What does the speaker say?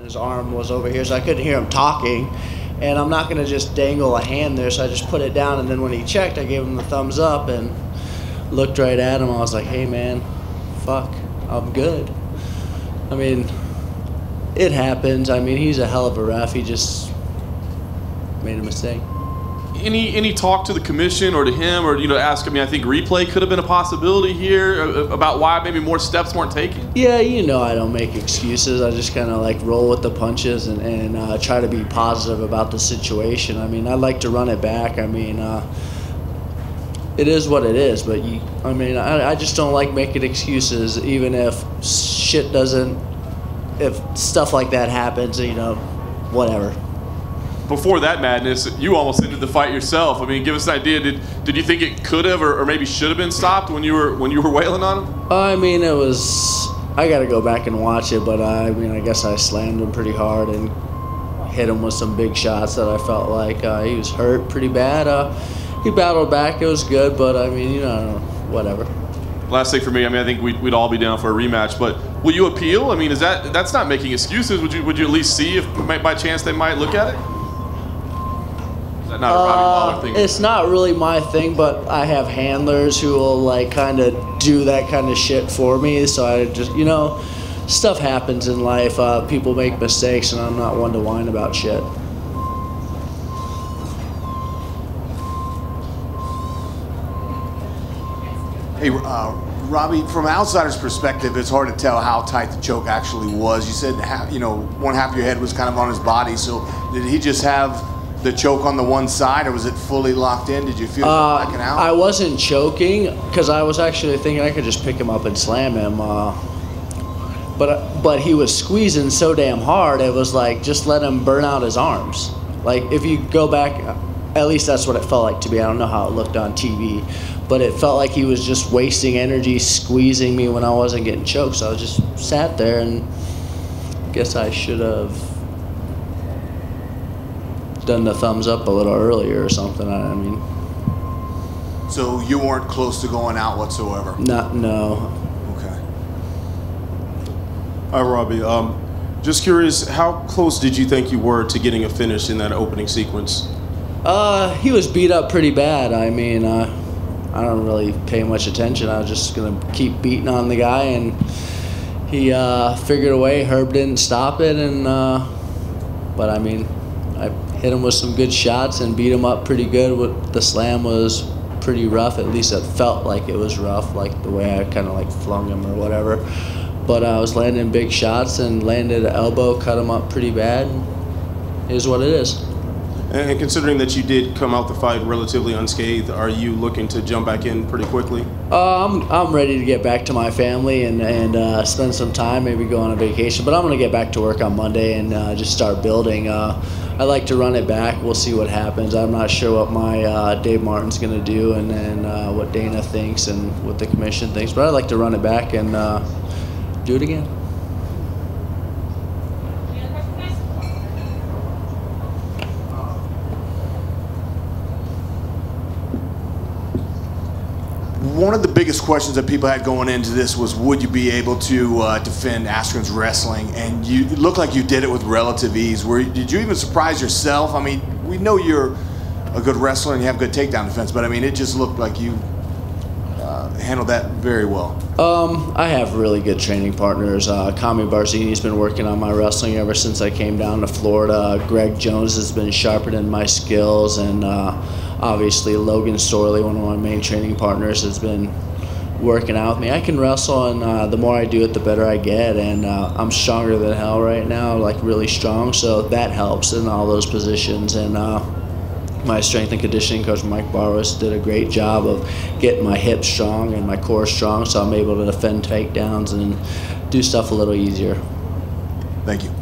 his arm was over here, so I couldn't hear him talking. And I'm not going to just dangle a hand there, so I just put it down. And then when he checked, I gave him the thumbs up and looked right at him. I was like, hey, man, fuck, I'm good. I mean, it happens. I mean, he's a hell of a ref. He just made a mistake. Any talk to the commission or to him, or ask? I mean, I think replay could have been a possibility here about why maybe more steps weren't taken. Yeah, I don't make excuses. I just kind of like roll with the punches and try to be positive about the situation. I mean, I'd like to run it back. I mean, it is what it is. But I just don't like making excuses, even if if stuff like that happens. Whatever. Before that madness, you almost ended the fight yourself. I mean, give us an idea. Did you think it could have or maybe should have been stopped when you were wailing on him? I mean, it was. I got to go back and watch it, but I guess I slammed him pretty hard and hit him with some big shots that I felt like he was hurt pretty bad. He battled back. It was good, but I mean, whatever. Last thing for me, I think we'd all be down for a rematch, but will you appeal? I mean, that's not making excuses. Would you at least see if by chance they might look at it? Not a Robbie Lawler thing. It's not really my thing, but I have handlers who will like kind of do that kind of shit for me. So I just, stuff happens in life. People make mistakes, and I'm not one to whine about shit. Hey, Robbie, from an outsider's perspective, it's hard to tell how tight the choke actually was. You said, one half of your head was kind of on his body. So did he just have the choke on the one side, or was it fully locked in? Did you feel it backing out? I wasn't choking because I was actually thinking I could just pick him up and slam him. But he was squeezing so damn hard, it was like just let him burn out his arms. Like if you go back, at least that's what it felt like to me. I don't know how it looked on TV, but it felt like he was just wasting energy squeezing me when I wasn't getting choked. So I just sat there, and I guess I should have done the thumbs up a little earlier or something. I mean. So you weren't close to going out whatsoever? No. Okay. Hi, Robbie. Just curious, how close did you think you were to getting a finish in that opening sequence? He was beat up pretty bad. I mean, I don't really pay much attention. I was just gonna keep beating on the guy, and he figured a way. Herb didn't stop it, and but I mean, I hit him with some good shots and beat him up pretty good. The slam was pretty rough. At least it felt like it was rough, like the way I kind of like flung him or whatever. But I was landing big shots and landed an elbow, cut him up pretty bad. It is what it is. And considering that you did come out the fight relatively unscathed, are you looking to jump back in pretty quickly? I'm ready to get back to my family and spend some time, maybe go on a vacation. But I'm going to get back to work on Monday and just start building. I like to run it back. We'll see what happens. I'm not sure what my Dave Martin's going to do and then what Dana thinks and what the commission thinks. But I'd like to run it back and do it again. One of the biggest questions that people had going into this was, would you be able to defend Askren's wrestling? And you look like you did it with relative ease. Did you even surprise yourself? I mean, we know you're a good wrestler and you have good takedown defense, but I mean, it just looked like you handled that very well. I have really good training partners. Kami Barzini's been working on my wrestling ever since I came down to Florida. Greg Jones has been sharpening my skills, and obviously Logan Storley, one of my main training partners, has been working out with me. I can wrestle, and the more I do it, the better I get, and I'm stronger than hell right now, like really strong, so that helps in all those positions. And my strength and conditioning coach, Mike Barros, did a great job of getting my hips strong and my core strong, so I'm able to defend takedowns and do stuff a little easier. Thank you.